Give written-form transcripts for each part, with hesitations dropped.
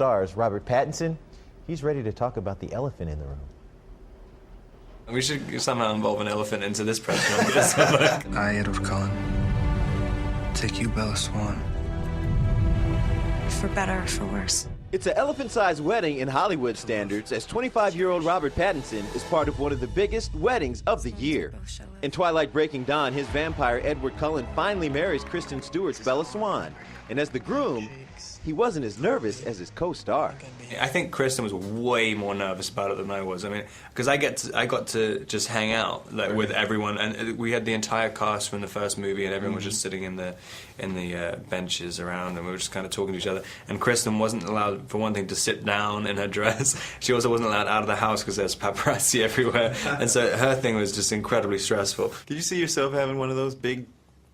co-stars, Robert Pattinson, he's ready to talk about the elephant in the room. We should somehow involve an elephant into this press conference. I, Edward Cullen, take you, Bella Swan. For better or for worse. It's an elephant-sized wedding in Hollywood standards, as 25-year-old Robert Pattinson is part of one of the biggest weddings of the year. In Twilight Breaking Dawn, his vampire Edward Cullen finally marries Kristen Stewart's Bella Swan. And as the groom, he wasn't as nervous as his co-star. I think Kristen was way more nervous about it than I was. I mean, because I got to just hang out with everyone, and we had the entire cast from the first movie, and everyone was just sitting in the benches around, and we were just kind of talking to each other. And Kristen wasn't allowed, for one thing, to sit down in her dress. She also wasn't allowed out of the house because there's paparazzi everywhere, and so her thing was just incredibly stressful. Did you see yourself having one of those big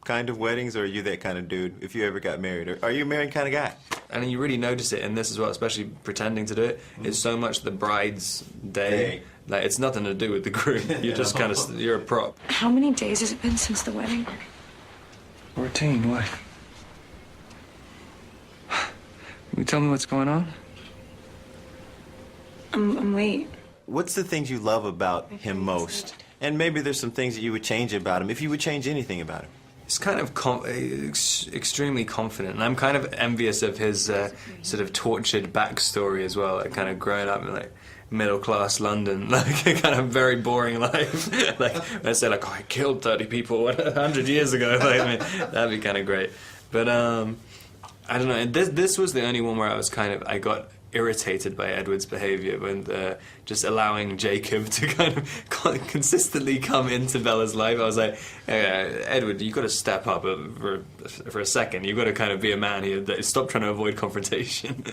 kind of weddings, or are you that kind of dude if you ever got married? Or are you a married kind of guy? And you really notice it in this as well, especially pretending to do it. It's so much the bride's day. Like, it's nothing to do with the groom. You're just kind of, you're a prop. How many days has it been since the wedding? 14, what? Can you tell me what's going on? I'm late. What's the things you love about him most? And maybe there's some things that you would change about him, if you would change anything about him. He's kind of extremely confident, and I'm kind of envious of his sort of tortured backstory as well, like kind of growing up in like middle-class London, like a kind of very boring life. Like I say, like, oh, I killed 30 people 100 years ago. Like, I mean, that'd be kind of great. But I don't know. This was the only one where I got irritated by Edward's behavior when just allowing Jacob to kind of consistently come into Bella's life. I was like, Edward, you've got to step up for a second. You've got to kind of be a man here. Stop trying to avoid confrontation.